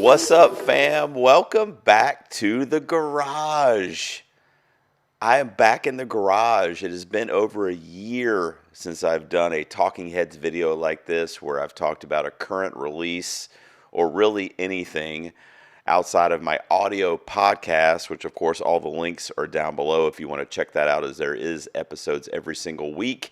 What's up, fam? Welcome back to the garage. I am back in the garage. It has been over a year since I've done a Talking Heads video like this where I've talked about a current release or really anything outside of my audio podcast, which of course all the links are down below if you want to check that out, as there is episodes every single week.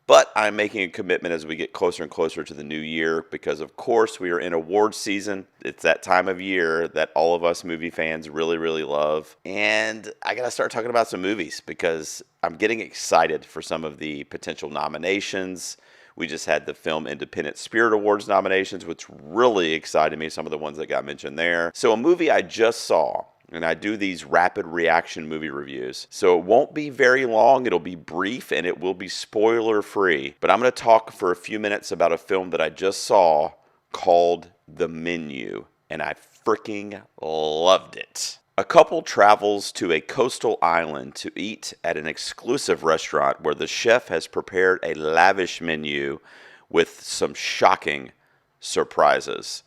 But I'm making a commitment as we get closer and closer to the new year because, of course, we are in awards season. It's that time of year that all of us movie fans really, really love. And I got to start talking about some movies because I'm getting excited for some of the potential nominations. We just had the Film Independent Spirit Awards nominations, which really excited me, some of the ones that got mentioned there. So a movie I just saw, and I do these rapid reaction movie reviews. So it won't be very long, it'll be brief, and it will be spoiler free. But I'm going to talk for a few minutes about a film that I just saw called The Menu, and I freaking loved it. A couple travels to a coastal island to eat at an exclusive restaurant where the chef has prepared a lavish menu with some shocking surprises.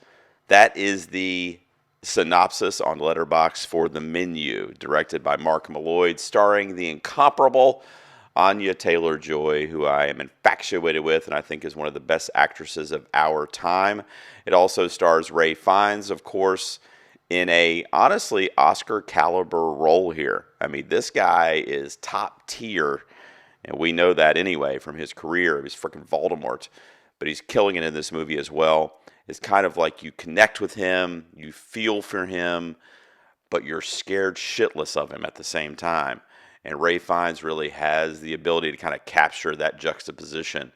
That is the synopsis on Letterboxd for The Menu, directed by Mark Malloy, starring the incomparable Anya Taylor-Joy, who I am infatuated with and I think is one of the best actresses of our time. It also stars Ray Fiennes, of course, in a honestly Oscar caliber role here. I mean, this guy is top tier, and we know that anyway from his career. He was freaking Voldemort, but he's killing it in this movie as well. It's kind of like you connect with him, you feel for him, but you're scared shitless of him at the same time. And Ray Fiennes really has the ability to kind of capture that juxtaposition.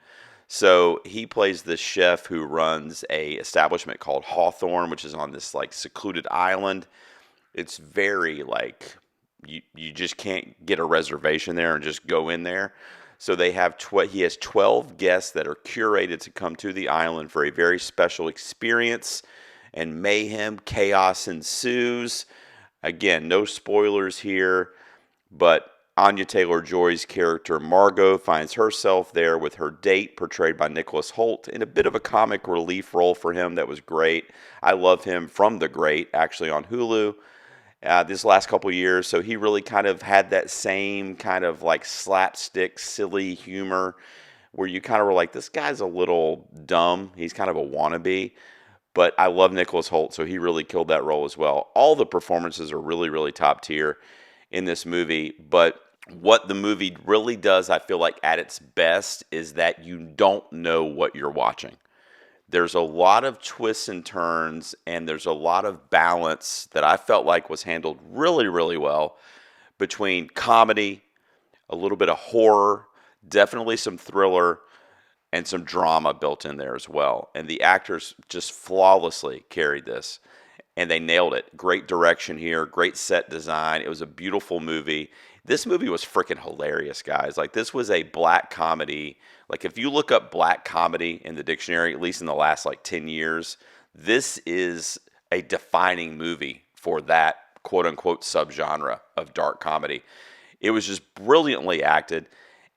So he plays this chef who runs a establishment called Hawthorne, which is on this like secluded island. It's very like you just can't get a reservation there and just go in there. So they have he has 12 guests that are curated to come to the island for a very special experience, and mayhem, chaos ensues. Again, no spoilers here, but Anya Taylor-Joy's character Margot finds herself there with her date, portrayed by Nicholas Hoult, in a bit of a comic relief role for him that was great. I love him from The Great, actually on Hulu, this last couple years. So he really kind of had that same kind of like slapstick, silly humor where you kind of were like, this guy's a little dumb. He's kind of a wannabe. But I love Nicholas Hoult, so he really killed that role as well. All the performances are really, really top tier in this movie, but what the movie really does, I feel like at its best, is that you don't know what you're watching. There's a lot of twists and turns, and there's a lot of balance that I felt like was handled really, really well between comedy, a little bit of horror, definitely some thriller, and some drama built in there as well. And the actors just flawlessly carried this. And they nailed it. Great direction here, great set design. It was a beautiful movie. This movie was freaking hilarious, guys. Like, this was a black comedy. Like, if you look up black comedy in the dictionary, at least in the last, like, 10 years, this is a defining movie for that quote-unquote subgenre of dark comedy. It was just brilliantly acted,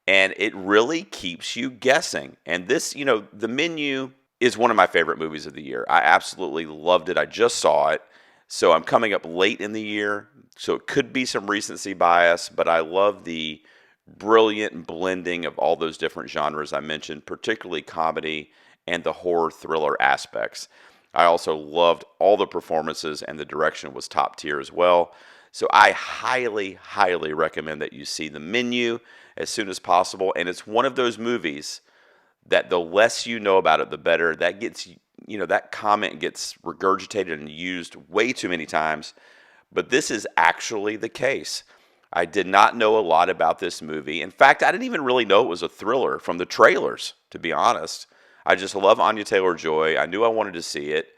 and it really keeps you guessing. And this, The Menu is one of my favorite movies of the year. I absolutely loved it. I just saw it. So I'm coming up late in the year. So it could be some recency bias, but I love the brilliant blending of all those different genres I mentioned, particularly comedy and the horror thriller aspects. I also loved all the performances, and the direction was top tier as well. So I highly, highly recommend that you see The Menu as soon as possible. And it's one of those movies that the less you know about it, the better. That gets, that comment gets regurgitated and used way too many times. But this is actually the case. I did not know a lot about this movie. In fact, I didn't even really know it was a thriller from the trailers, to be honest. I just love Anya Taylor-Joy. I knew I wanted to see it.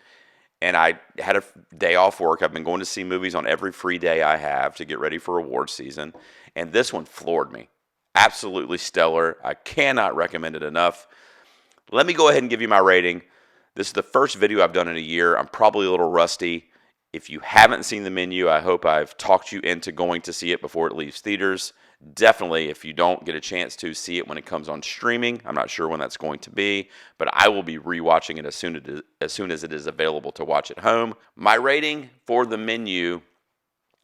And I had a day off work. I've been going to see movies on every free day I have to get ready for award season. And this one floored me. Absolutely stellar. I cannot recommend it enough. Let me go ahead and give you my rating. This is the first video I've done in a year. I'm probably a little rusty. If you haven't seen The Menu, I hope I've talked you into going to see it before it leaves theaters. Definitely, if you don't get a chance to see it when it comes on streaming, I'm not sure when that's going to be, but I will be rewatching it as soon as it is available to watch at home. My rating for The Menu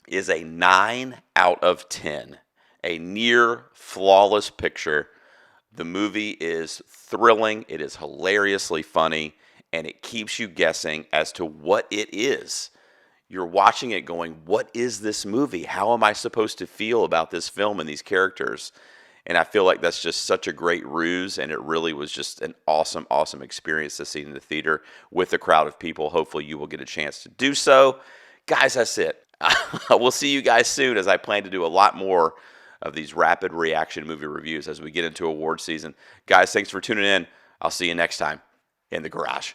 is a 9 out of 10, a near flawless picture. The movie is thrilling, it is hilariously funny, and it keeps you guessing as to what it is. You're watching it going, what is this movie? How am I supposed to feel about this film and these characters? And I feel like that's just such a great ruse, and it really was just an awesome, awesome experience to see in the theater with a crowd of people. Hopefully you will get a chance to do so. Guys, that's it. We'll see you guys soon, as I plan to do a lot more of these rapid reaction movie reviews as we get into award season. Guys, thanks for tuning in. I'll see you next time in the garage.